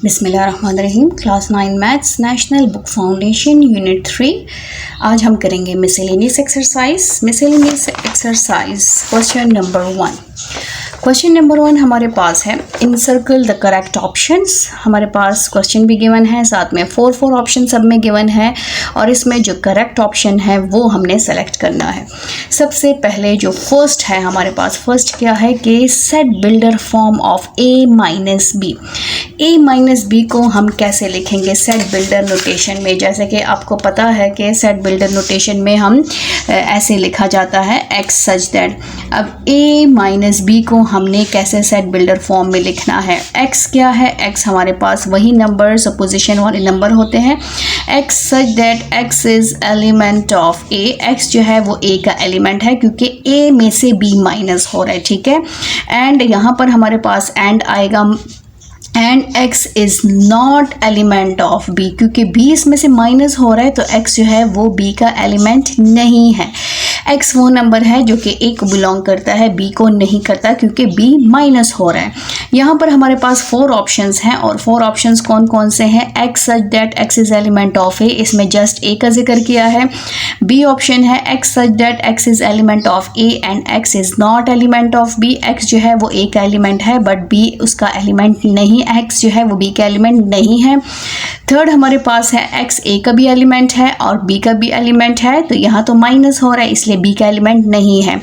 बिस्मिल्लाहिर्रहमानिर्रहीम। Class 9 maths national book foundation unit 3। आज हम करेंगे miscellaneous exercise question number 1। Question number 1 हमारे पास है इनसर्कल द करेक्ट ऑप्शंस। हमारे पास क्वेश्चन भी गिवन है, साथ में 4 ऑप्शन सब में गिवन है और इसमें जो करेक्ट ऑप्शन है वो हमने सेलेक्ट करना है। सबसे पहले जो फर्स्ट है हमारे पास, फर्स्ट क्या है कि set builder form of a minus B. a minus B को हम कैसे लिखेंगे सेट बिल्डर नोटेशन में? जैसे कि आपको पता है कि सेट बिल्डर नोटेशन में हम ऐसे लिखा जाता है x सच दैट। अब a माइनस बी को हमने कैसे सेट बिल्डर फॉर्म में लिखना है? x क्या है? x हमारे पास वही नंबर पोजीशन वाले नंबर होते हैं। x such that x is element of a। x जो है वो a का एलिमेंट है क्योंकि a में से b माइनस हो रहा है, ठीक है। एंड यहाँ पर हमारे पास एंड आएगा and x is not element of b, क्योंकि b इसमें से माइनस हो रहा है तो x जो है वो b का एलिमेंट नहीं है। x वो नंबर है जो कि a को बिलोंग करता है, b को नहीं करता क्योंकि b माइनस हो रहा है। यहाँ पर हमारे पास 4 ऑप्शंस हैं और 4 ऑप्शंस कौन कौन से हैं? x such that x is element of a, इसमें जस्ट a का जिक्र किया है। b ऑप्शन है x such that x is element of a and x is not element of b। x जो है वो a का एलिमेंट है बट b उसका एलिमेंट नहीं, x जो है वो b का एलिमेंट नहीं है। थर्ड हमारे पास है x a का भी एलिमेंट है और b का भी एलिमेंट है, तो यहाँ तो माइनस हो रहा है इसलिए b का एलिमेंट नहीं है।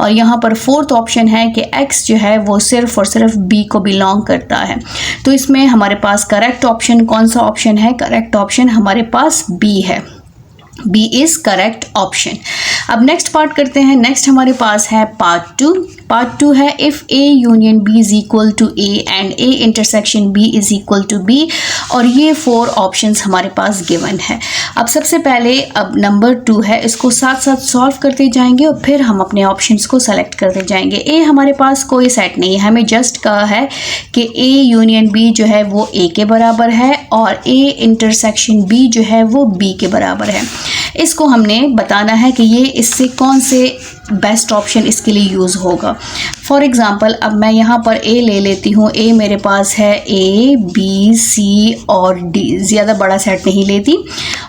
और यहाँ पर फोर्थ ऑप्शन है कि x जो है वो सिर्फ और सिर्फ b को बिलोंग करता है। तो इसमें हमारे पास करेक्ट ऑप्शन कौन सा ऑप्शन है? करेक्ट ऑप्शन हमारे पास b है। B is correct option. अब नेक्स्ट पार्ट करते हैं। नेक्स्ट हमारे पास है पार्ट 2। पार्ट 2 है if A union B is equal to A and A intersection B is equal to B, और ये 4 ऑप्शंस हमारे पास गिवन है। अब सबसे पहले अब नंबर 2 है, इसको साथ साथ सॉल्व करते जाएंगे और फिर हम अपने ऑप्शंस को सेलेक्ट करते जाएंगे। A हमारे पास कोई सेट नहीं है, हमें जस्ट कहा है कि A यूनियन B जो है वो A के बराबर है और A इंटरसेक्शन B जो है वो B के बराबर है। इसको हमने बताना है कि ये इससे कौन से बेस्ट ऑप्शन इसके लिए यूज़ होगा। फॉर एग्ज़ाम्पल अब मैं यहाँ पर A ले लेती हूँ। A मेरे पास है A B C और D, ज़्यादा बड़ा सेट नहीं लेती।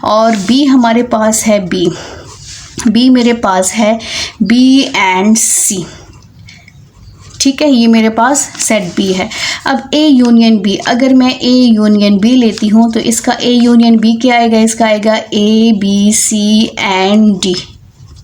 और B हमारे पास है B मेरे पास है B एंड C, ठीक है, ये मेरे पास सेट B है। अब A यूनियन B, अगर मैं A यूनियन B लेती हूँ तो इसका A यूनियन B क्या आएगा? इसका आएगा A B C and D,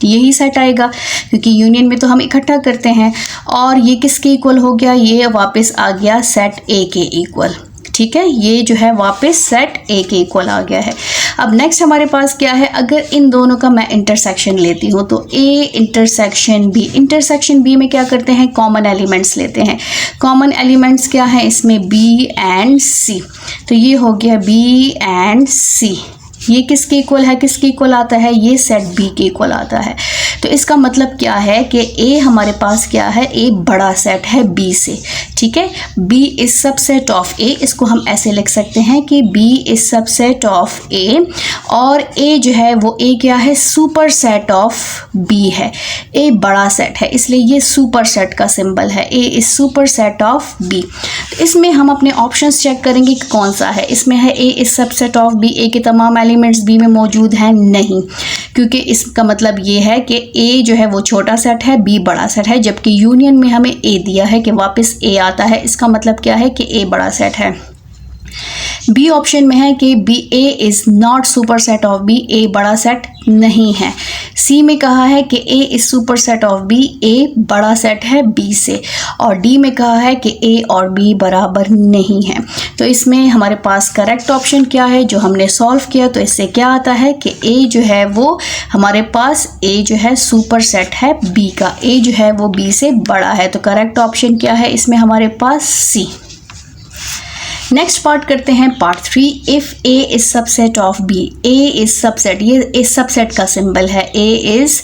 यही सेट आएगा क्योंकि यूनियन में तो हम इकट्ठा करते हैं। और ये किसके इक्वल हो गया? ये वापस आ गया सेट A के इक्वल, ठीक है, ये जो है वापस सेट A के इक्वल आ गया है। अब नेक्स्ट हमारे पास क्या है? अगर इन दोनों का मैं इंटरसेक्शन लेती हूँ तो A इंटरसेक्शन B में क्या करते हैं? कॉमन एलिमेंट्स लेते हैं। कॉमन एलिमेंट्स क्या है इसमें? B एंड C, तो ये हो गया B एंड C। ये किसके इक्वल है? किसके इक्वल आता है? ये सेट B के इक्वल आता है। तो इसका मतलब क्या है कि A हमारे पास क्या है? A बड़ा सेट है B से, ठीक है। B is subset of A, इसको हम ऐसे लिख सकते हैं कि B is subset of A और A जो है वो A क्या है? सुपर सेट ऑफ B है। A बड़ा सेट है इसलिए ये सुपर सेट का सिंबल है। A is super set of B। तो इसमें हम अपने ऑप्शंस चेक करेंगे कि कौन सा है। इसमें है A is subset of B, A के तमाम एलिमेंट्स B में मौजूद हैं? नहीं, क्योंकि इसका मतलब ये है कि A जो है वो छोटा सेट है, B बड़ा सेट है, जबकि यूनियन में हमें A दिया है कि वापस A आता है। इसका मतलब क्या है कि A बड़ा सेट है। बी ऑप्शन में है कि B A is not super set of B, A बड़ा सेट नहीं है। सी में कहा है कि A is super set of B, A बड़ा सेट है B से। और डी में कहा है कि A और B बराबर नहीं है। तो इसमें हमारे पास करेक्ट ऑप्शन क्या है जो हमने सॉल्व किया? तो इससे क्या आता है कि A जो है वो हमारे पास A जो है सुपर सेट है B का, A जो है वो B से बड़ा है। तो करेक्ट ऑप्शन क्या है इसमें? हमारे पास C। नेक्स्ट पार्ट करते हैं part 3। If A is subset of B, A is subset, ये इस सबसेट का सिंबल है। A is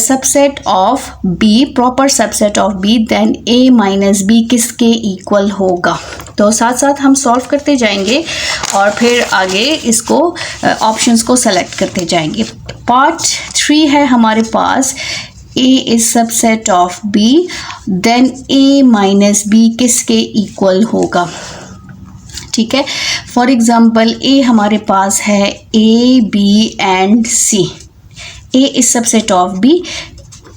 subset of B, proper subset of B, then A minus B किसके इक्वल होगा? तो साथ साथ हम सॉल्व करते जाएंगे और फिर आगे इसको ऑप्शंस को सेलेक्ट करते जाएंगे। पार्ट 3 है हमारे पास A is subset of B, then A minus B किसके इक्वल होगा? ठीक है। फॉर एग्जाम्पल ए हमारे पास है A B and C. A is subset of B.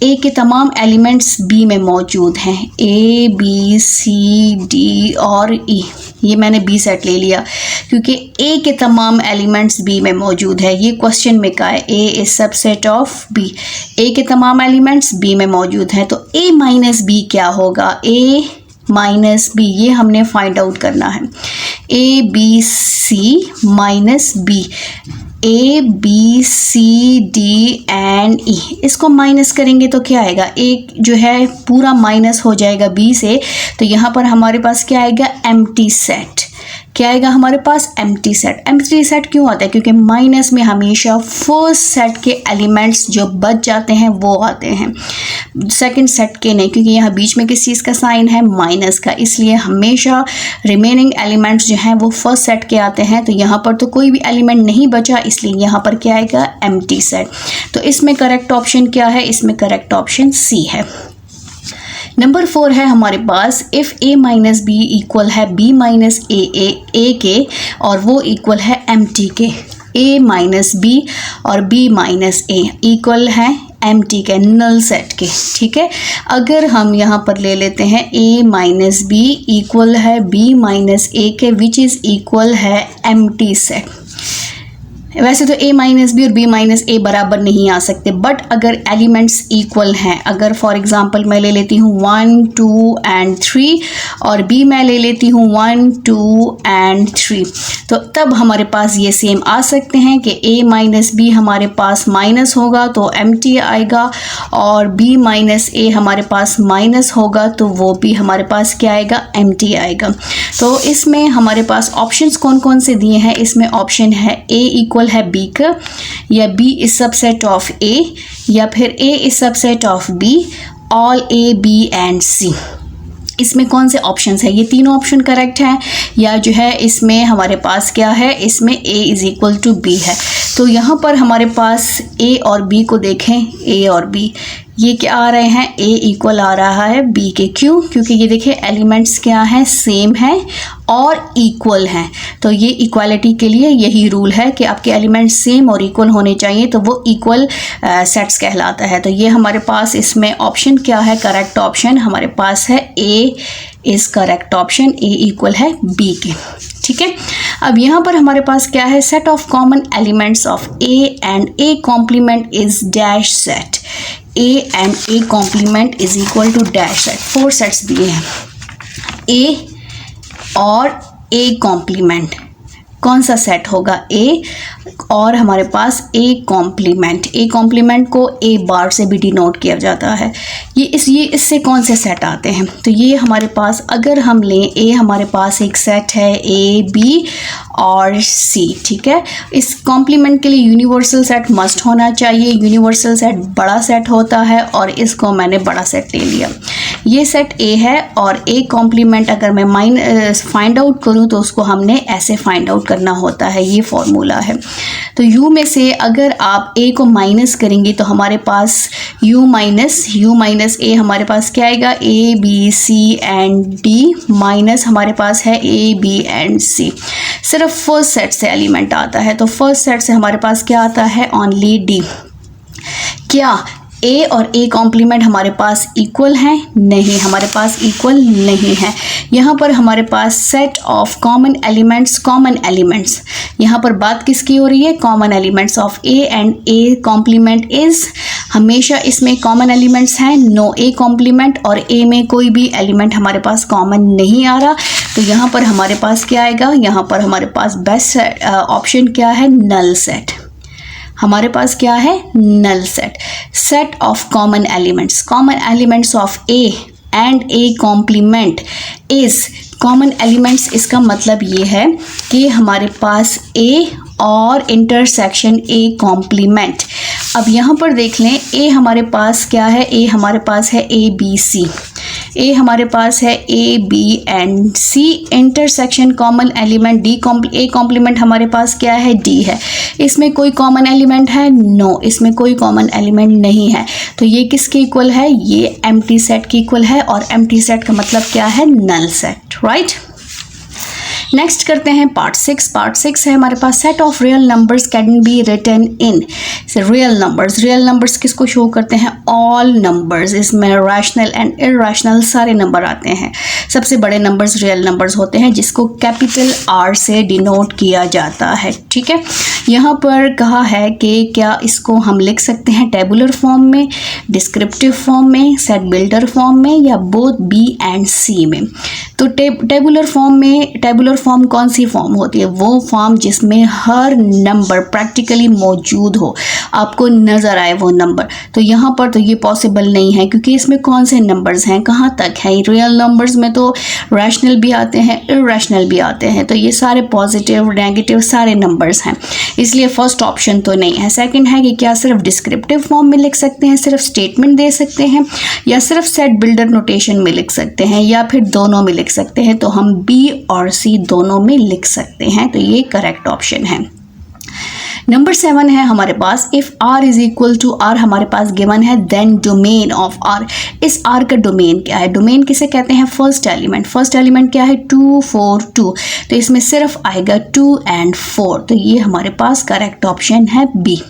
A के तमाम एलिमेंट्स बी में मौजूद हैं, ए बी सी डी और ई। ये मैंने बी सेट ले लिया क्योंकि ए के तमाम एलिमेंट्स बी में मौजूद है। ये क्वेश्चन में कहा है ए is subset of B. A के तमाम एलिमेंट्स बी में मौजूद हैं, तो ए माइनस बी क्या होगा? ए माइनस बी, ये हमने फाइंड आउट करना है। A B C minus B, A B C D and E, इसको माइनस करेंगे तो क्या आएगा? एक जो है पूरा माइनस हो जाएगा बी से, तो यहाँ पर हमारे पास क्या आएगा? Empty set. क्या आएगा हमारे पास? Empty set. एम्प्टी सेट क्यों आता है? क्योंकि माइनस में हमेशा फर्स्ट सेट के एलिमेंट्स जो बच जाते हैं वो आते हैं, सेकंड सेट के नहीं, क्योंकि यहाँ बीच में किस चीज़ का साइन है? माइनस का, इसलिए हमेशा रिमेनिंग एलिमेंट्स जो हैं वो फर्स्ट सेट के आते हैं। तो यहाँ पर तो कोई भी एलिमेंट नहीं बचा, इसलिए यहाँ पर क्या आएगा? Empty set. तो इसमें करेक्ट ऑप्शन क्या है? इसमें करेक्ट ऑप्शन सी है। नंबर 4 है हमारे पास, if A minus B equal है बी माइनस ए के, और वो इक्वल है एम्प्टी के। ए माइनस बी और बी माइनस ए इक्वल है एम्प्टी के, नल सेट के। ठीक है, अगर हम यहाँ पर ले लेते हैं ए माइनस बी इक्वल है बी माइनस ए के, विच इज़ इक्वल है एम्प्टी सेट। वैसे तो a माइनस बी और b माइनस ए बराबर नहीं आ सकते, बट अगर एलिमेंट्स इक्वल हैं, अगर फॉर एग्जांपल मैं ले लेती हूँ 1 2 एंड 3 और b मैं ले लेती हूँ 1 2 एंड 3, तो तब हमारे पास ये सेम आ सकते हैं कि a माइनस बी हमारे पास माइनस होगा तो एम्प्टी आएगा, और b माइनस ए हमारे पास माइनस होगा तो वो भी हमारे पास क्या आएगा? एम्प्टी आएगा। तो इसमें हमारे पास ऑप्शंस कौन कौन से दिए हैं? इसमें ऑप्शन है a इक्वल है b का, या b is subset of a, या फिर a is subset of b, all a b and c। इसमें कौन से ऑप्शंस है? ये तीनों ऑप्शन करेक्ट हैं, या जो है इसमें हमारे पास क्या है? इसमें a is equal to b है। तो यहाँ पर हमारे पास a और b को देखें, a और b ये क्या आ रहे हैं? a इक्वल आ रहा है b के। क्यों? क्योंकि ये देखिए एलिमेंट्स क्या हैं? सेम हैं और इक्वल हैं। तो ये इक्वालिटी के लिए यही रूल है कि आपके एलिमेंट्स सेम और इक्वल होने चाहिए, तो वो इक्वल सेट्स कहलाता है। तो ये हमारे पास इसमें ऑप्शन क्या है? करेक्ट ऑप्शन हमारे पास है a is correct option, a equal है b के। ठीक है, अब यहाँ पर हमारे पास क्या है? Set of common elements of a and a complement is dash set. a and a complement is equal to dash set. 4 sets दिए हैं, a और a कॉम्प्लीमेंट कौन सा सेट होगा? a और हमारे पास a कॉम्प्लीमेंट। a कॉम्प्लीमेंट को a बार से भी डिनोट किया जाता है। ये इससे कौन से सेट आते हैं? तो ये हमारे पास अगर हम लें a हमारे पास एक सेट है a b और c। ठीक है, इस कॉम्प्लीमेंट के लिए यूनिवर्सल सेट मस्ट होना चाहिए। यूनिवर्सल सेट बड़ा सेट होता है और इसको मैंने बड़ा सेट ले लिया। ये सेट a है और a कॉम्प्लीमेंट अगर मैं फाइंड आउट करूँ तो उसको हमने ऐसे फाइंड आउट करना होता है, ये फॉर्मूला है। तो u में से अगर आप a को माइनस करेंगे तो हमारे पास u माइनस a हमारे पास क्या आएगा? a b c and d minus हमारे पास है a b एंड c। सिर्फ फर्स्ट सेट से एलिमेंट आता है, तो फर्स्ट सेट से हमारे पास क्या आता है? Only d। क्या a और a कॉम्प्लीमेंट हमारे पास इक्वल हैं? नहीं, हमारे पास इक्वल नहीं है। यहाँ पर हमारे पास सेट ऑफ कॉमन एलिमेंट्स, यहाँ पर बात किसकी हो रही है? Common elements of a and a complement is, हमेशा इसमें कॉमन एलिमेंट्स हैं, नो a कॉम्प्लीमेंट, और a में कोई भी एलिमेंट हमारे पास कॉमन नहीं आ रहा। तो यहाँ पर हमारे पास क्या आएगा? यहाँ पर हमारे पास बेस्ट ऑप्शन क्या है? Null set. हमारे पास क्या है? Null set. Set of common elements of a and a complement is, common elements इसका मतलब ये है कि हमारे पास a और इंटरसेक्शन a कॉम्प्लीमेंट। अब यहाँ पर देख लें, a हमारे पास क्या है? a हमारे पास है a b c, a हमारे पास है a b and c, intersection common element a complement हमारे पास क्या है? d है। इसमें कोई कॉमन एलिमेंट है? नो, इसमें कोई कॉमन एलिमेंट नहीं है। तो ये किसके इक्वल है? ये एम्प्टी सेट के इक्वल है, और एम्प्टी सेट का मतलब क्या है? Null set, right. नेक्स्ट करते हैं पार्ट 6। पार्ट 6 है हमारे पास set of real numbers can be written in. Real numbers किसको शो करते हैं? All numbers. इसमें रैशनल एंड इरैशनल सारे नंबर आते हैं। सबसे बड़े नंबर्स रियल नंबर्स होते हैं जिसको कैपिटल आर से डिनोट किया जाता है। ठीक है, यहाँ पर कहा है कि क्या इसको हम लिख सकते हैं टेबुलर फॉर्म में, डिस्क्रिप्टिव फॉर्म में, सेट बिल्डर फॉर्म में, या बोथ बी एंड सी में। तो टेबुलर फॉर्म कौन सी फॉर्म होती है? वो फॉर्म जिसमें हर नंबर प्रैक्टिकली मौजूद हो, आपको नज़र आए वो नंबर। तो यहाँ पर तो ये पॉसिबल नहीं है क्योंकि इसमें कौन से नंबर्स हैं, कहाँ तक है? रियल नंबर्स में तो रैशनल भी आते हैं, इरैशनल भी आते हैं, तो ये सारे पॉजिटिव नेगेटिव सारे नंबर्स हैं, इसलिए फर्स्ट ऑप्शन तो नहीं है। सेकंड है कि क्या सिर्फ डिस्क्रिप्टिव फॉर्म में लिख सकते हैं, सिर्फ स्टेटमेंट दे सकते हैं, या सिर्फ सेट बिल्डर नोटेशन में लिख सकते हैं, या फिर दोनों में लिख सकते हैं। तो हम बी और सी दोनों में लिख सकते हैं, तो ये करेक्ट ऑप्शन है। नंबर 7 है हमारे पास, if r is equal to r हमारे पास गिवन है, देन डोमेन ऑफ r। इस r का डोमेन क्या है? डोमेन किसे कहते हैं? फर्स्ट एलिमेंट क्या है? 2 4 2। तो इसमें सिर्फ आएगा 2 एंड 4, तो ये हमारे पास करेक्ट ऑप्शन है बी।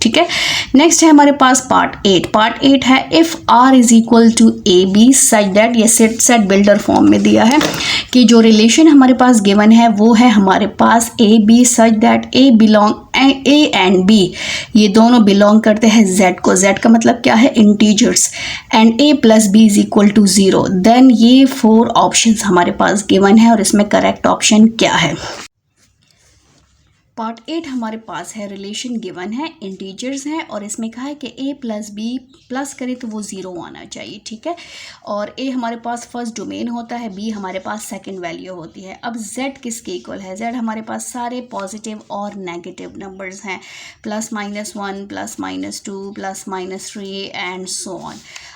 ठीक है, नेक्स्ट है हमारे पास पार्ट 8 है, if r is equal to A B such that, ये सेट बिल्डर फॉर्म में दिया है कि जो रिलेशन हमारे पास गिवन है वो है हमारे पास A B such that A and B ये दोनों बिलोंग करते हैं z को। z का मतलब क्या है? Integers. And a plus B is equal to 0। Then ये 4 ऑप्शंस हमारे पास गिवन है और इसमें करेक्ट ऑप्शन क्या है? पार्ट 8 हमारे पास है, रिलेशन गिवन है, इंटीजर्स हैं और इसमें कहा है कि a प्लस बी प्लस करें तो वो 0 आना चाहिए। ठीक है, और a हमारे पास फर्स्ट डोमेन होता है, b हमारे पास सेकंड वैल्यू होती है। अब z किसके इक्वल है? z हमारे पास सारे पॉजिटिव और नेगेटिव नंबर्स हैं, +-1 +-2 +-3 एंड सो ऑन।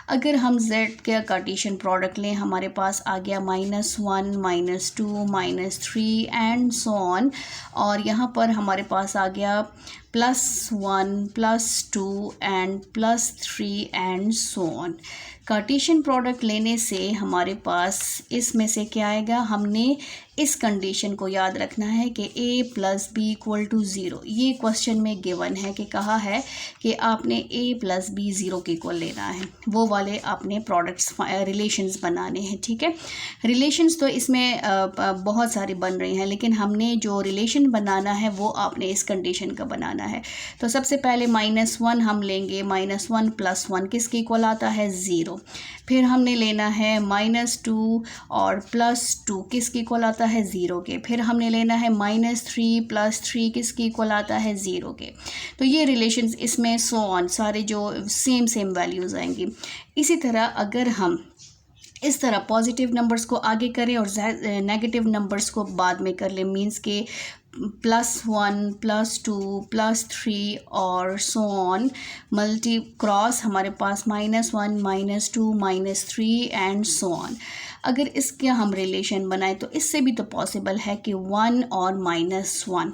अगर हम z का कार्टेशियन प्रोडक्ट लें, हमारे पास आ गया -1 -2 -3 एंड सो ऑन, और यहाँ पर हमारे पास आ गया +1 +2 and +3 and so on. Cartesian product लेने से हमारे पास इसमें से क्या आएगा? हमने इस कंडीशन को याद रखना है कि a plus B equal to 0। ये क्वेश्चन में गिवन है कि कहा है कि आपने a प्लस बी 0 के इक्वल लेना है, वो वाले आपने प्रोडक्ट्स रिलेशंस बनाने हैं। ठीक है, रिलेशंस तो इसमें बहुत सारी बन रही हैं, लेकिन हमने जो रिलेशन बनाना है वो आपने इस कंडीशन का बनाना है। तो सबसे पहले -1 हम लेंगे, -1 + 1 किसके इक्वल आता है? 0। फिर हमने लेना है -2 और +2 किसके इक्वल आता है? 0 के। फिर हमने लेना है -3 + 3 किसके इक्वल आता है? 0 के। तो ये रिलेशंस इसमें सो ऑन सारे जो सेम वैल्यूज़ आएंगी। इसी तरह अगर हम इस तरह पॉजिटिव नंबर्स को आगे करें और नेगेटिव नंबर्स को बाद में कर लें, मीन्स के +1 +2 +3 और सो ऑन मल्टी क्रॉस हमारे पास -1 -2 -3 एंड सो ऑन। अगर इसके हम रिलेशन बनाएं तो इससे भी तो पॉसिबल है कि 1 और -1,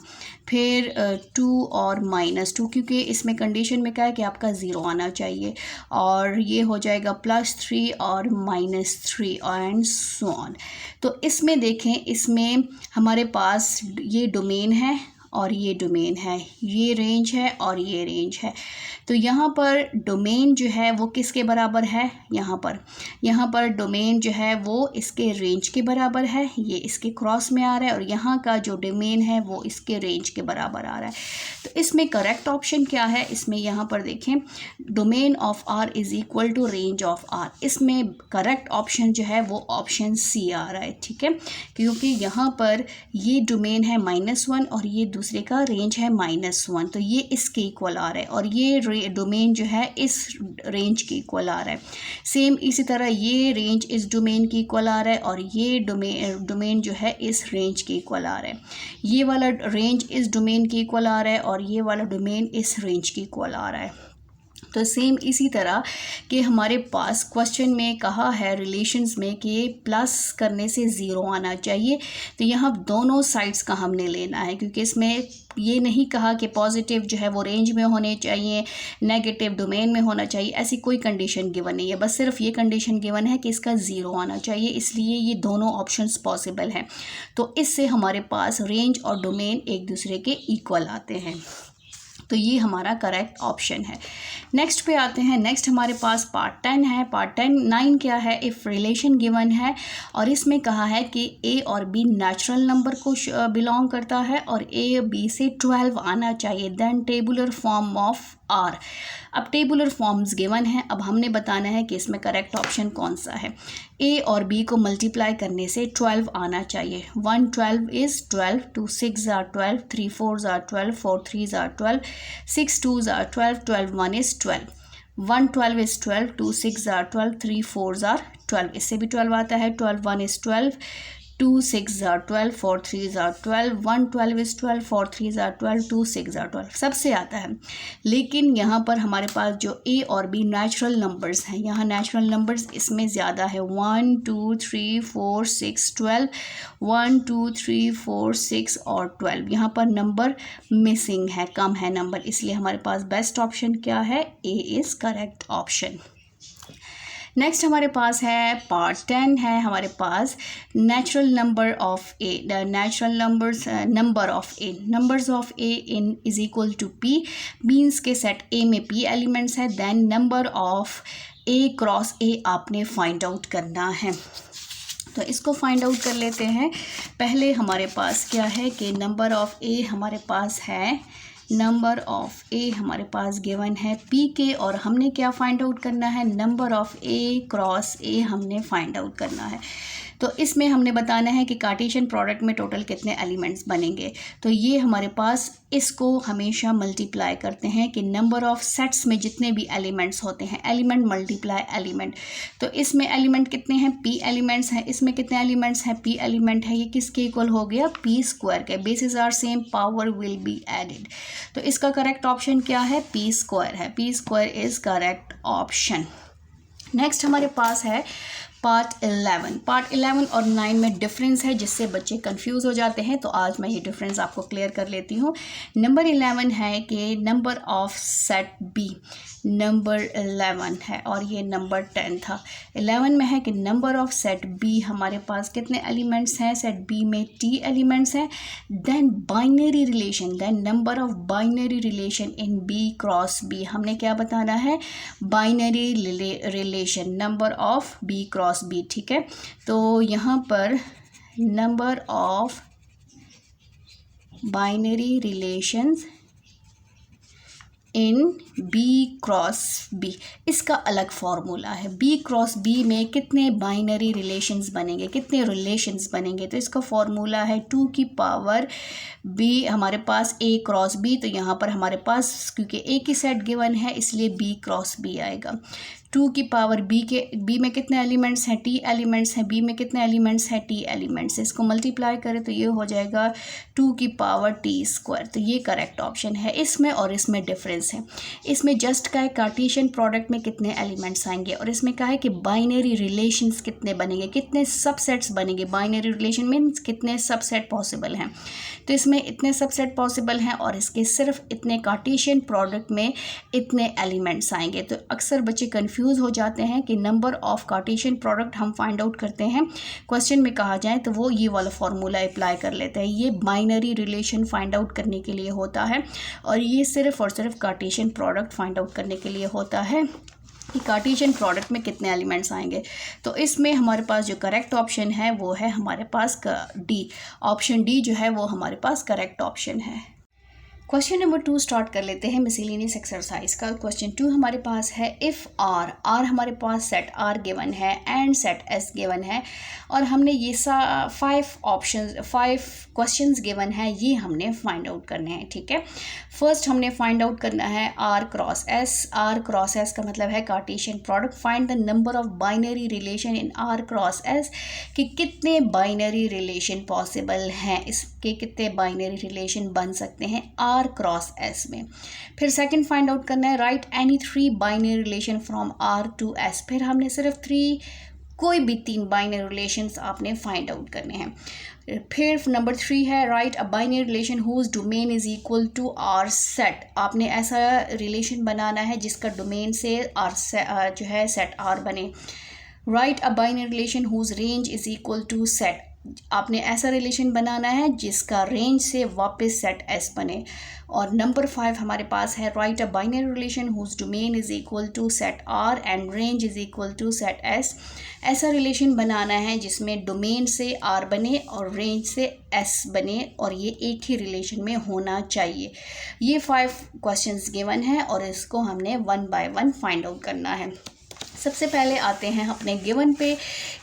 फिर 2 और -2, क्योंकि इसमें कंडीशन में क्या है कि आपका 0 आना चाहिए, और ये हो जाएगा +3 और -3 एंड सो ऑन। तो इसमें देखें, इसमें हमारे पास ये डोमेन है और ये डोमेन है, ये रेंज है और ये रेंज है। तो यहाँ पर डोमेन जो है वो किसके बराबर है? यहाँ पर डोमेन जो है वो इसके रेंज के बराबर है, ये इसके क्रॉस में आ रहा है, और यहाँ का जो डोमेन है वो इसके रेंज के बराबर आ रहा है। तो इसमें करेक्ट ऑप्शन क्या है? इसमें यहाँ पर देखें, domain of r is equal to range of r। इसमें करेक्ट ऑप्शन जो है वो ऑप्शन सी आ रहा है। ठीक है, क्योंकि यहाँ पर ये डोमेन है -1 और ये दूसरे का रेंज है -1, तो ये इसके इक्वल आ रहा है, और ये डोमेन जो है इस रेंज के इक्वल आ रहा है। सेम इसी तरह ये रेंज इस डोमेन के इक्वल आ रहा है, और ये डोमेन जो है इस रेंज के इक्वल आ रहा है। ये वाला रेंज इस डोमेन के इक्वल आ रहा है, और ये वाला डोमेन इस रेंज के इक्वल आ रहा है। तो सेम इसी तरह कि हमारे पास क्वेश्चन में कहा है रिलेशंस में कि प्लस करने से ज़ीरो आना चाहिए, तो यहाँ दोनों साइड्स का हमने लेना है, क्योंकि इसमें ये नहीं कहा कि पॉजिटिव जो है वो रेंज में होने चाहिए, नेगेटिव डोमेन में होना चाहिए, ऐसी कोई कंडीशन गिवन नहीं है, बस सिर्फ ये कंडीशन गिवन है कि इसका ज़ीरो आना चाहिए, इसलिए ये दोनों ऑप्शंस पॉसिबल हैं। तो इससे हमारे पास रेंज और डोमेन एक दूसरे के इक्वल आते हैं, तो ये हमारा करेक्ट ऑप्शन है। नेक्स्ट पे आते हैं। नेक्स्ट हमारे पास पार्ट 10 है। पार्ट 9 क्या है? इफ़ रिलेशन गिवन है और इसमें कहा है कि ए और बी नेचुरल नंबर को बिलोंग करता है और ए बी से 12 आना चाहिए, then tabular form of are. अब टेबुलर फॉर्म्स गिवन है, अब हमने बताना है कि इसमें करेक्ट ऑप्शन कौन सा है। ए और बी को मल्टीप्लाई करने से 12 आना चाहिए। 1 12 is 12, 2 6 are 12, 3 4 are 12, 4 3 are 12, 6 2 are 12, 12 1 is 12, 1 12 is 12, 2 6 are 12, 3 4 are 12, इससे भी 12 आता है। 12 1 is 12, 2 6 are 12, 4 3 are 12, 1 12 is 12, 4 3 are 12, 2 6 are 12, सबसे आता है। लेकिन यहाँ पर हमारे पास जो ए और बी नेचुरल नंबर्स हैं, यहाँ नेचुरल नंबर्स इसमें ज़्यादा है। 1 2 3 4 6 12, 1 2 3 4 6 और 12, यहाँ पर नंबर मिसिंग है, कम है नंबर, इसलिए हमारे पास बेस्ट ऑप्शन क्या है? A is correct option. Next हमारे पास है पार्ट 10 है हमारे पास natural number of A. The natural numbers of A in is equal to P, means के सेट ए में पी एलिमेंट्स है, then number of A cross A आपने फाइंड आउट करना है। तो इसको फाइंड आउट कर लेते हैं। पहले हमारे पास क्या है कि नंबर ऑफ ए हमारे पास है, नंबर ऑफ ए हमारे पास गिवन है पी के, और हमने क्या फाइंड आउट करना है? नंबर ऑफ ए क्रॉस ए हमने फाइंड आउट करना है। तो इसमें हमने बताना है कि कार्टेशियन प्रोडक्ट में टोटल कितने एलिमेंट्स बनेंगे। तो ये हमारे पास इसको हमेशा मल्टीप्लाई करते हैं कि नंबर ऑफ सेट्स में जितने भी एलिमेंट्स होते हैं, एलिमेंट मल्टीप्लाई एलिमेंट। तो इसमें एलिमेंट कितने हैं? पी एलिमेंट्स हैं। इसमें कितने एलिमेंट्स हैं? पी एलिमेंट है। ये किसके इक्वल हो गया? पी स्क्वायर के। Basis are same, power will be added. तो इसका करेक्ट ऑप्शन क्या है? पी स्क्वायर है। P square is correct option. Next हमारे पास है पार्ट 11। पार्ट 11 और 9 में डिफरेंस है जिससे बच्चे कंफ्यूज हो जाते हैं, तो आज मैं ये डिफरेंस आपको क्लियर कर लेती हूँ। नंबर 11 है कि number of set B, number 11 है और ये नंबर 10 था। 11 में है कि नंबर ऑफ सेट बी हमारे पास कितने एलिमेंट्स हैं? सेट बी में टी एलिमेंट्स हैं। Then binary relation, then number of binary relation in B cross B, हमने क्या बताना है? Binary relation, number of B cross B. ठीक है, तो यहाँ पर number of binary relations in B cross B, इसका अलग फॉर्मूला है। बी क्रॉस बी में कितने बाइनरी रिलेशंस बनेंगे, कितने रिलेशंस बनेंगे? तो इसका फॉर्मूला है 2 की पावर बी हमारे पास ए क्रॉस बी। तो यहाँ पर हमारे पास क्योंकि ए की सेट गिवन है इसलिए बी क्रॉस बी आएगा। 2 की पावर बी में कितने एलिमेंट्स हैं? टी एलिमेंट्स हैं। बी में कितने एलिमेंट्स हैं? T elements. इसको मल्टीप्लाई करें तो ये हो जाएगा 2 की पावर टी स्क्वायर। तो ये करेक्ट ऑप्शन है। इसमें और इसमें डिफरेंस है। इसमें जस्ट का है कार्टेशियन प्रोडक्ट में कितने एलिमेंट्स आएंगे, और इसमें कहा है कि बाइनरी रिलेशंस कितने बनेंगे, कितने सबसेट्स बनेंगे। बाइनरी रिलेशन मीन्स कितने सबसेट पॉसिबल हैं। तो इसमें इतने सबसेट पॉसिबल हैं और इसके सिर्फ इतने कार्टेशियन प्रोडक्ट में इतने एलिमेंट्स आएंगे। तो अक्सर बच्चे कंफ्यूज हो जाते हैं कि नंबर ऑफ कार्टेशियन प्रोडक्ट हम फाइंड आउट करते हैं, क्वेश्चन में कहा जाए तो वो ये वाला फॉर्मूला अप्लाई कर लेते हैं। ये बाइनरी रिलेशन फाइंड आउट करने के लिए होता है और ये सिर्फ और सिर्फ कार्टेशियन प्रोडक्ट फाइंड आउट करने के लिए होता है कि कार्टेशियन प्रोडक्ट में कितने एलिमेंट्स आएंगे। तो इसमें हमारे पास जो करेक्ट ऑप्शन है वो है हमारे पास डी। ऑप्शन डी जो है वो हमारे पास करेक्ट ऑप्शन है। क्वेश्चन नंबर 2 स्टार्ट कर लेते हैं मिसलेनियस एक्सरसाइज का। क्वेश्चन 2 हमारे पास है इफ़ आर हमारे पास सेट आर गिवन है एंड सेट एस गिवन है और हमने ये 5 क्वेश्चंस गिवन है, ये हमने फाइंड आउट करने हैं। ठीक है, फर्स्ट हमने फाइंड आउट करना है are cross S. Are cross S का मतलब है Cartesian product. Find the number of binary relation in are cross S, कि कितने बाइनरी रिलेशन पॉसिबल हैं, इसके कितने बाइनरी रिलेशन बन सकते हैं। आर आर क्रॉस एस में। फिर सेकंड फाइंड आउट करना है, right any 3 binary relation from are to S. फिर हमने सिर्फ 3 कोई भी 3 बाइनरी रिलेशंस आपने फाइंड आउट करने हैं। फिर नंबर 3 है, right a binary relation whose domain is equal to are set. आपने ऐसा रिलेशन बनाना है जिसका डोमेन से आर जो है सेट आर बने। Right a binary relation whose range is equal to set. आपने ऐसा रिलेशन बनाना है जिसका रेंज से वापस सेट एस बने। और नंबर 5 हमारे पास है, right a binary relation whose domain is equal to set are and range is equal to set S. ऐसा रिलेशन बनाना है जिसमें डोमेन से आर बने और रेंज से एस बने और ये एक ही रिलेशन में होना चाहिए। ये 5 क्वेश्चंस गिवन है और इसको हमने 1 बाय 1 फाइंड आउट करना है। सबसे पहले आते हैं अपने गिवन पे।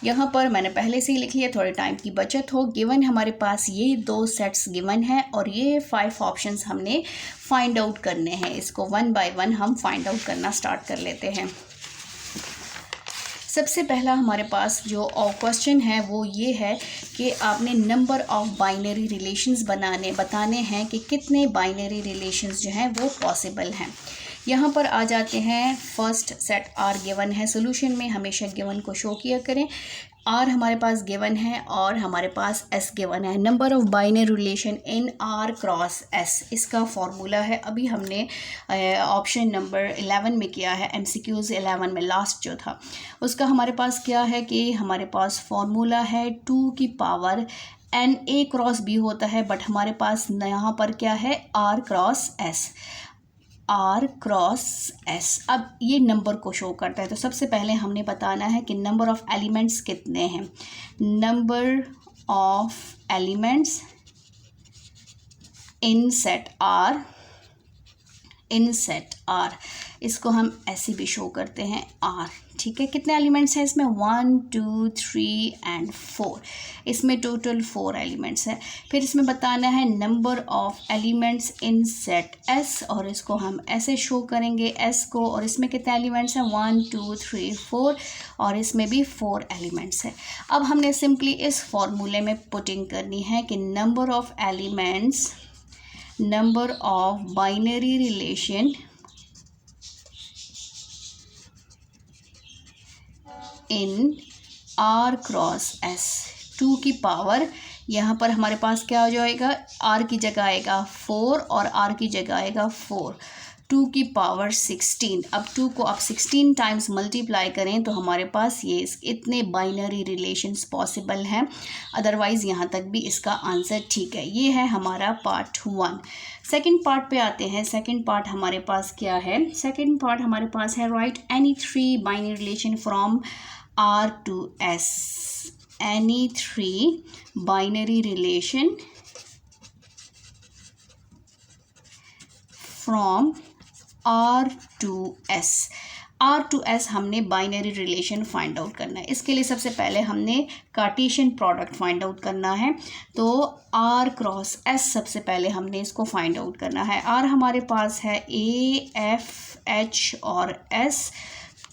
यहाँ पर मैंने पहले से ही लिख लिया, थोड़े टाइम की बचत हो। गिवन हमारे पास ये 2 सेट्स गिवन है और ये 5 ऑप्शंस हमने फाइंड आउट करने हैं। इसको 1 बाय 1 हम फाइंड आउट करना स्टार्ट कर लेते हैं। सबसे पहला हमारे पास जो क्वेश्चन है वो ये है कि आपने नंबर ऑफ बाइनरी रिलेशंस बताने हैं कि कितने बाइनरी रिलेशंस जो हैं वो पॉसिबल हैं। यहाँ पर आ जाते हैं, फर्स्ट सेट आर गिवन है। सोल्यूशन में हमेशा गिवन को शो किया करें। आर हमारे पास गिवन है और हमारे पास एस गिवन है। Number of binary relation in are cross S, इसका फॉर्मूला है। अभी हमने ऑप्शन नंबर 11 में किया है, MCQs 11 में लास्ट जो था उसका हमारे पास क्या है कि हमारे पास फॉर्मूला है 2 की power N A cross B होता है, बट हमारे पास यहाँ पर क्या है, are cross S. Are cross S अब ये नंबर को शो करता है। तो सबसे पहले हमने बताना है कि नंबर ऑफ एलिमेंट्स कितने हैं। Number of elements in set are, in set are, इसको हम ऐसे भी शो करते हैं आर। ठीक है, कितने एलिमेंट्स हैं इसमें, 1 2 3 एंड 4। इसमें टोटल 4 एलिमेंट्स हैं। फिर इसमें बताना है number of elements in set S और इसको हम ऐसे शो करेंगे एस को। और इसमें कितने एलिमेंट्स हैं, 1 2 3 4 और इसमें भी 4 एलिमेंट्स हैं। अब हमने सिंपली इस फॉर्मूले में पुटिंग करनी है कि number of elements, number of binary relation in are cross S, 2 की पावर, यहाँ पर हमारे पास क्या हो जाएगा, आर की जगह आएगा 4 और आर की जगह आएगा 4, 2 की पावर 16। अब 2 को आप 16 टाइम्स मल्टीप्लाई करें तो हमारे पास ये इतने बाइनरी रिलेशंस पॉसिबल हैं। अदरवाइज़ यहाँ तक भी इसका आंसर ठीक है। ये है हमारा पार्ट 1। सेकंड पार्ट पे आते हैं। सेकंड पार्ट हमारे पास क्या है, सेकंड पार्ट हमारे पास है, right any 3 binary relation from are to S. Any 3 binary relation from are to S. Are to S हमने बाइनरी रिलेशन फाइंड आउट करना है। इसके लिए सबसे पहले हमने कार्टेशियन प्रोडक्ट फाइंड आउट करना है। तो आर क्रॉस एस सबसे पहले हमने इसको फाइंड आउट करना है। आर हमारे पास है ए एफ एच और एस,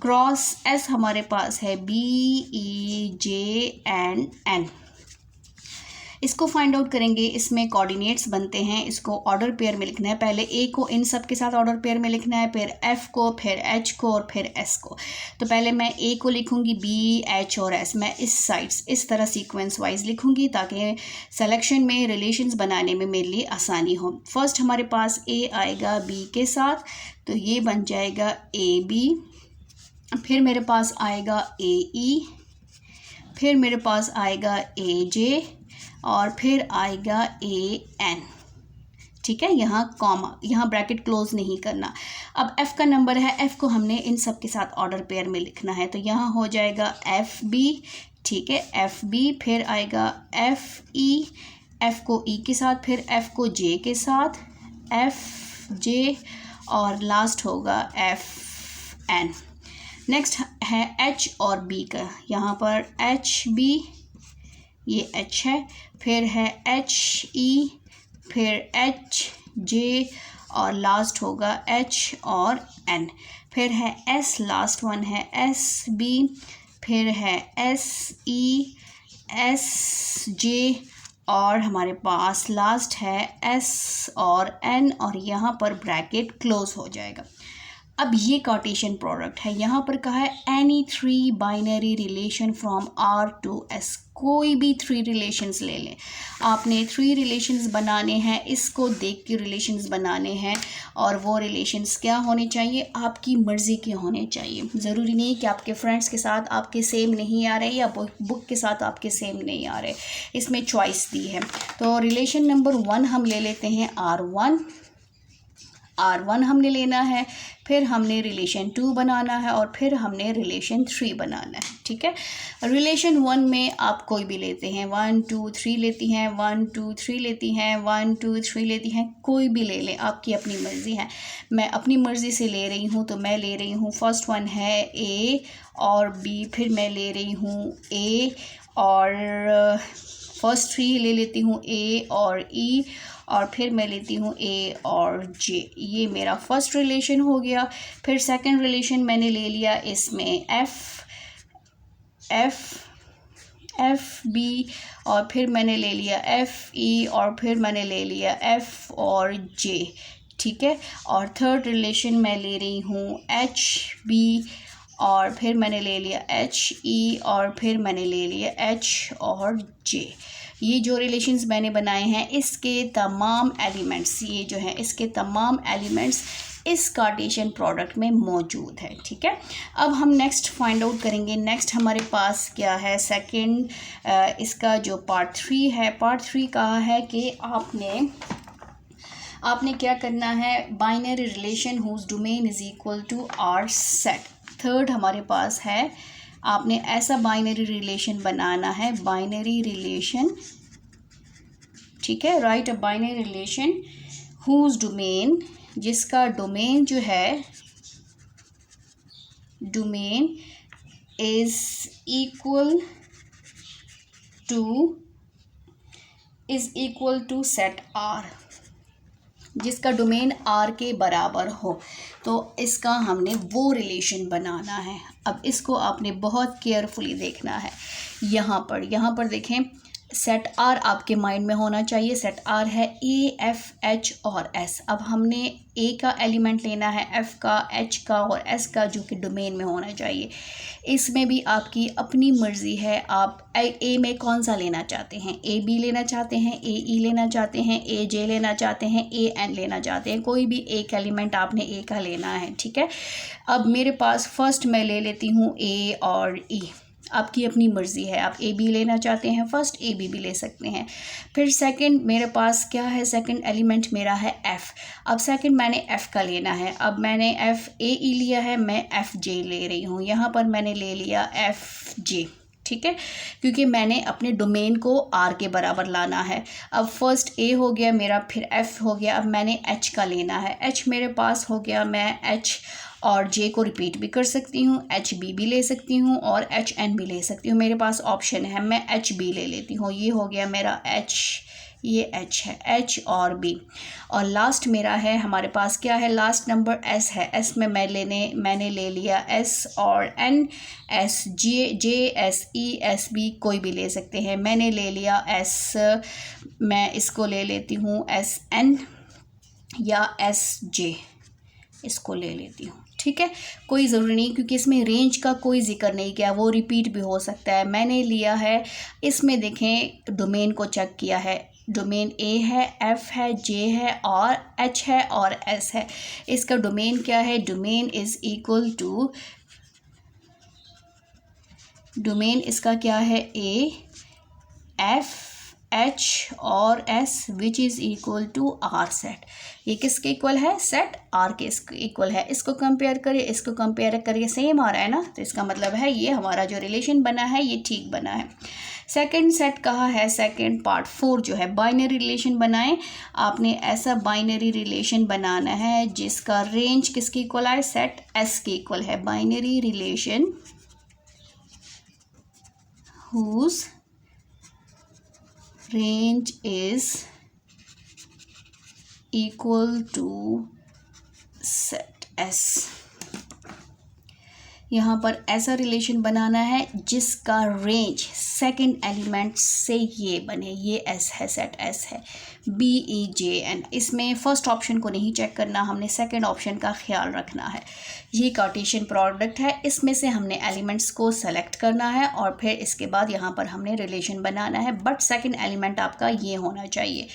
क्रॉस एस हमारे पास है B E J and N. इसको फाइंड आउट करेंगे। इसमें कोऑर्डिनेट्स बनते हैं, इसको ऑर्डर पेयर में लिखना है। पहले ए को इन सब के साथ ऑर्डर पेयर में लिखना है, फिर एफ को, फिर एच को और फिर एस को। तो पहले मैं ए को लिखूंगी, बी एच और एस मैं इस साइड्स इस तरह सीक्वेंस वाइज लिखूंगी ताकि सिलेक्शन में रिलेशंस बनाने में मेरे लिए आसानी हो। फर्स्ट हमारे पास ए आएगा बी के साथ, तो ये बन जाएगा ए बी। फिर मेरे पास आएगा ए ई, फिर मेरे पास आएगा ए जे और फिर आएगा ए एन। ठीक है, यहाँ कॉमा, यहाँ ब्रैकेट क्लोज नहीं करना। अब एफ़ का नंबर है, एफ़ को हमने इन सब के साथ ऑर्डर पेयर में लिखना है। तो यहाँ हो जाएगा एफ बी, ठीक है, एफ बी, फिर आएगा एफ ई, एफ़ को ई के साथ, फिर एफ़ को जे के साथ, एफ जे और लास्ट होगा एफ एन। नेक्स्ट है एच और बी का, यहाँ पर एच बी, ये एच है, फिर है एच ई, फिर एच जे और लास्ट होगा एच और एन। फिर है एस, लास्ट वन है एस बी, फिर है एस ई, एस जे और हमारे पास लास्ट है एस और एन और यहाँ पर ब्रैकेट क्लोज हो जाएगा। अब ये कार्टेशियन प्रोडक्ट है, यहाँ पर कहा है any three binary relation from are to S, कोई भी थ्री रिलेशंस ले लें। आपने थ्री रिलेशंस बनाने हैं, इसको देख के रिलेशंस बनाने हैं और वो रिलेशंस क्या होने चाहिए, आपकी मर्ज़ी के होने चाहिए। ज़रूरी नहीं कि आपके फ्रेंड्स के साथ आपके सेम नहीं आ रहे या बुक के साथ आपके सेम नहीं आ रहे, इसमें चॉइस दी है। तो रिलेशन नंबर 1 हम ले लेते हैं R1 हमने लेना है, फिर हमने रिलेशन 2 बनाना है और फिर हमने रिलेशन 3 बनाना है। ठीक है, रिलेशन 1 में आप कोई भी लेते हैं, 1 2 3 लेती हैं, 1 2 3 लेती हैं, 1 2 3 लेती हैं, कोई भी ले लें, आपकी अपनी मर्ज़ी है। मैं अपनी मर्ज़ी से ले रही हूँ तो मैं ले रही हूँ फर्स्ट वन है A और B, फिर मैं ले रही हूँ A और फर्स्ट 3 ले लेती हूँ A और E और फिर मैं लेती हूँ A और J। ये मेरा फर्स्ट रिलेशन हो गया। फिर सेकंड रिलेशन मैंने ले लिया इसमें F B और फिर मैंने ले लिया F E और फिर मैंने ले लिया F और J। ठीक है, और थर्ड रिलेशन मैं ले रही हूँ H B और फिर मैंने ले लिया H E और फिर मैंने ले लिया H और J। ये जो रिलेशंस मैंने बनाए हैं इसके तमाम एलिमेंट्स, ये जो है इसके तमाम एलिमेंट्स इस कार्टेशियन प्रोडक्ट में मौजूद है। ठीक है, अब हम नेक्स्ट फाइंड आउट करेंगे। नेक्स्ट हमारे पास क्या है, सेकंड इसका जो पार्ट 3 है, पार्ट 3 कहा है कि आपने क्या करना है, binary relation whose domain is equal to are set. Third हमारे पास है, आपने ऐसा बाइनरी रिलेशन बनाना है, बाइनरी रिलेशन, ठीक है, right a binary relation whose domain, जिसका डोमेन जो है, domain is equal to set are, जिसका डोमेन आर के बराबर हो, तो इसका हमने वो रिलेशन बनाना है। अब इसको आपने बहुत केयरफुली देखना है। यहाँ पर देखें, सेट आर आपके माइंड में होना चाहिए। सेट आर है A F H और S। अब हमने A का एलिमेंट लेना है, F का, H का और S का, जो कि डोमेन में होना चाहिए। इसमें भी आपकी अपनी मर्ज़ी है, आप A में कौन सा लेना चाहते हैं, A B लेना चाहते हैं, A E लेना चाहते हैं, A J लेना चाहते हैं, A N लेना चाहते हैं, कोई भी एक एलिमेंट आपने A का लेना है। ठीक है, अब मेरे पास फर्स्ट मैं ले लेती हूँ A और E, आपकी अपनी मर्ज़ी है, आप ए बी लेना चाहते हैं फर्स्ट, ए बी भी ले सकते हैं। फिर सेकंड मेरे पास क्या है, सेकंड एलिमेंट मेरा है एफ़। अब सेकंड मैंने एफ़ का लेना है, अब मैंने एफ़ ए ई लिया है, मैं एफ़ जे ले रही हूँ। यहाँ पर मैंने ले लिया एफ़ जे, ठीक है, क्योंकि मैंने अपने डोमेन को आर के बराबर लाना है। अब फर्स्ट ए हो गया मेरा, फिर एफ़ हो गया, अब मैंने एच का लेना है, एच मेरे पास हो गया, मैं एच और जे को रिपीट भी कर सकती हूँ, एच बी भी ले सकती हूँ और एच एन भी ले सकती हूँ, मेरे पास ऑप्शन है, मैं एच बी ले लेती हूँ। ये हो गया मेरा एच, ये एच है, एच और बी। और लास्ट मेरा है, हमारे पास क्या है, लास्ट नंबर एस है। एस में मैंने ले लिया एस और एन, एस जे एस ई एस बी कोई भी ले सकते हैं। मैंने ले लिया एस, मैं इसको ले लेती हूँ एस एन या एस जे, इसको ले लेती हूँ। ठीक है, कोई ज़रूरी नहीं, क्योंकि इसमें रेंज का कोई जिक्र नहीं किया, वो रिपीट भी हो सकता है। मैंने लिया है, इसमें देखें डोमेन को चेक किया है, डोमेन ए है, एफ है, जे है और एच है और एस है। इसका डोमेन क्या है, domain is equal to, domain इसका क्या है, ए एफ एच और S which is equal to are set. ये किसके इक्वल है, सेट आर के इक्वल है। इसको कंपेयर करिए, इसको कंपेयर करिए, सेम आ रहा है ना, तो इसका मतलब है ये हमारा जो रिलेशन बना है ये ठीक बना है। सेकंड सेट कहा है, सेकंड पार्ट 4 जो है, बाइनरी रिलेशन बनाएं। आपने ऐसा बाइनरी रिलेशन बनाना है जिसका रेंज किसके इक्वल है, सेट एस के इक्वल है। Binary relation whose range is equal to set S। यहाँ पर ऐसा रिलेशन बनाना है जिसका रेंज सेकंड एलिमेंट से ये बने, ये एस है, सेट एस है, BEJN। इसमें फर्स्ट ऑप्शन को नहीं चेक करना, हमने सेकंड ऑप्शन का ख्याल रखना है। ये कार्टेशियन प्रोडक्ट है, इसमें से हमने एलिमेंट्स को सेलेक्ट करना है और फिर इसके बाद यहाँ पर हमने रिलेशन बनाना है, बट सेकंड एलिमेंट आपका ये होना चाहिए।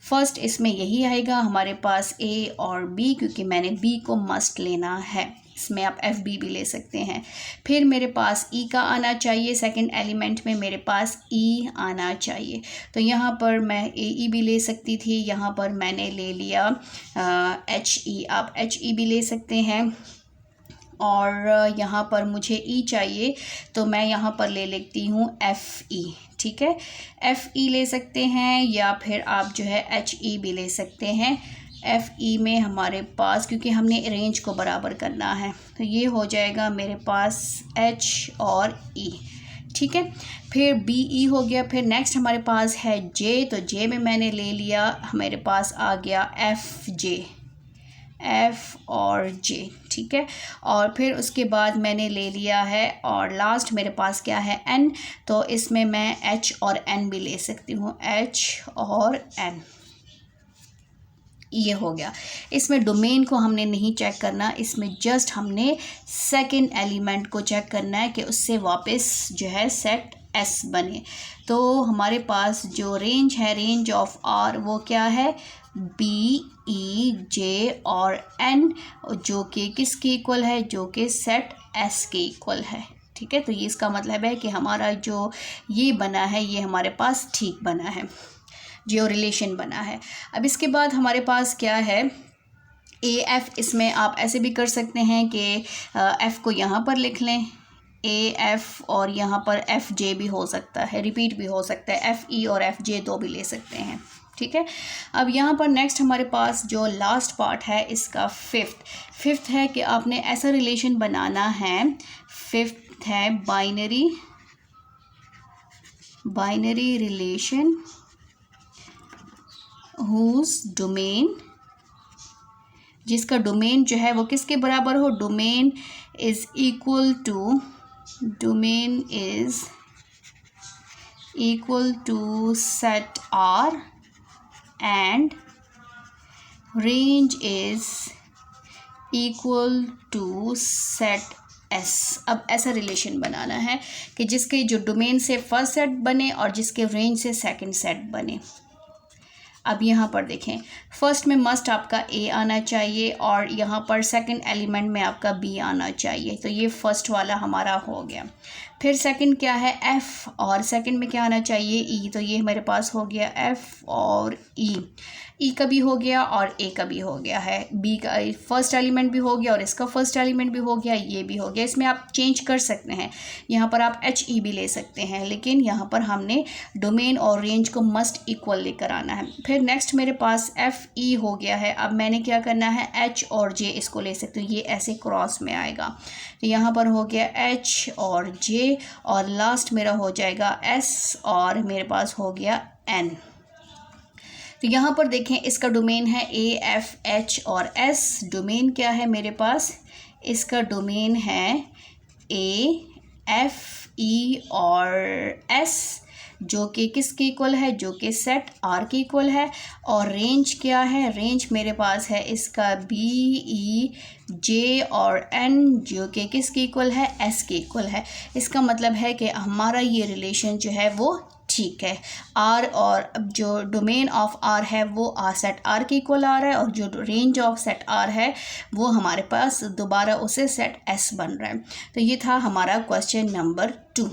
फर्स्ट इसमें यही आएगा हमारे पास A और B, क्योंकि मैंने B को मस्ट लेना है। इसमें आप FB भी ले सकते हैं। फिर मेरे पास E का आना चाहिए, सेकंड एलिमेंट में मेरे पास E आना चाहिए। तो यहाँ पर मैं AE भी ले सकती थी, यहाँ पर मैंने ले लिया HE, आप HE भी ले सकते हैं। और यहाँ पर मुझे E चाहिए तो मैं यहाँ पर ले लेती हूँ FE, ठीक है, FE ले सकते हैं, या फिर आप जो है HE भी ले सकते हैं। FE में हमारे पास, क्योंकि हमने रेंज को बराबर करना है, तो ये हो जाएगा मेरे पास H और E, ठीक है। फिर BE हो गया। फिर नेक्स्ट हमारे पास है J, तो J में मैंने ले लिया, हमारे पास आ गया FJ, F और J, ठीक है। और फिर उसके बाद मैंने ले लिया है, और लास्ट मेरे पास क्या है N, तो इसमें मैं H और N भी ले सकती हूँ, H और N, ये हो गया। इसमें डोमेन को हमने नहीं चेक करना, इसमें जस्ट हमने सेकंड एलिमेंट को चेक करना है कि उससे वापस जो है सेट S बने। तो हमारे पास जो रेंज है, रेंज ऑफ R, वो क्या है, B, E, J और N, जो कि किसके इक्वल है, जो कि सेट S के इक्वल है, ठीक है। तो ये इसका मतलब है कि हमारा जो ये बना है ये हमारे पास ठीक बना है, जो रिलेशन बना है। अब इसके बाद हमारे पास क्या है, AF, इसमें आप ऐसे भी कर सकते हैं कि F को यहाँ पर लिख लें, AF, और यहाँ पर FJ भी हो सकता है, रिपीट भी हो सकता है, FE और FJ दो भी ले सकते हैं, ठीक है। अब यहाँ पर नेक्स्ट हमारे पास जो लास्ट पार्ट है इसका फिफ्थ है कि आपने ऐसा रिलेशन बनाना है, फिफ्थ है बाइनरी रिलेशन whose domain, जिसका डोमेन जो है वो किसके बराबर हो, domain is equal to set R and range is equal to set S। अब ऐसा रिलेशन बनाना है कि जिसके जो डोमेन से फर्स्ट सेट बने और जिसके रेंज से सेकंड सेट बने। अब यहाँ पर देखें, फर्स्ट में मस्ट आपका A आना चाहिए और यहाँ पर सेकंड एलिमेंट में आपका B आना चाहिए, तो ये फर्स्ट वाला हमारा हो गया। फिर सेकंड क्या है, F, और सेकंड में क्या आना चाहिए, E, तो ये हमारे पास हो गया F और E का भी हो गया और A का भी हो गया है, B का फर्स्ट एलिमेंट भी हो गया और इसका फर्स्ट एलिमेंट भी हो गया, ये भी हो गया। इसमें आप चेंज कर सकते हैं, यहाँ पर आप HE भी ले सकते हैं, लेकिन यहाँ पर हमने डोमेन और रेंज को मस्ट इक्वल लेकर आना है। फिर नेक्स्ट मेरे पास FE हो गया है। अब मैंने क्या करना है, H और J इसको ले सकते हो, ये ऐसे क्रॉस में आएगा, तो यहाँ पर हो गया H और J, और लास्ट मेरा हो जाएगा S, और मेरे पास हो गया N। तो यहाँ पर देखें, इसका डोमेन है A, F, H और S। डोमेन क्या है मेरे पास, इसका डोमेन है A, F, E और S, जो कि किसके इक्वल है, जो कि सेट R के इक्वल है। और रेंज क्या है, रेंज मेरे पास है इसका B, E, J और N, जो कि किसके इक्वल है, S के इक्वल है। इसका मतलब है कि हमारा ये रिलेशन जो है वो ठीक है। R और जो डोमेन ऑफ R है वो सेट R के इक्वल आ रहा है, और जो रेंज ऑफ सेट R है वो हमारे पास दोबारा उसे सेट S बन रहा है। तो ये था हमारा क्वेश्चन नंबर 2।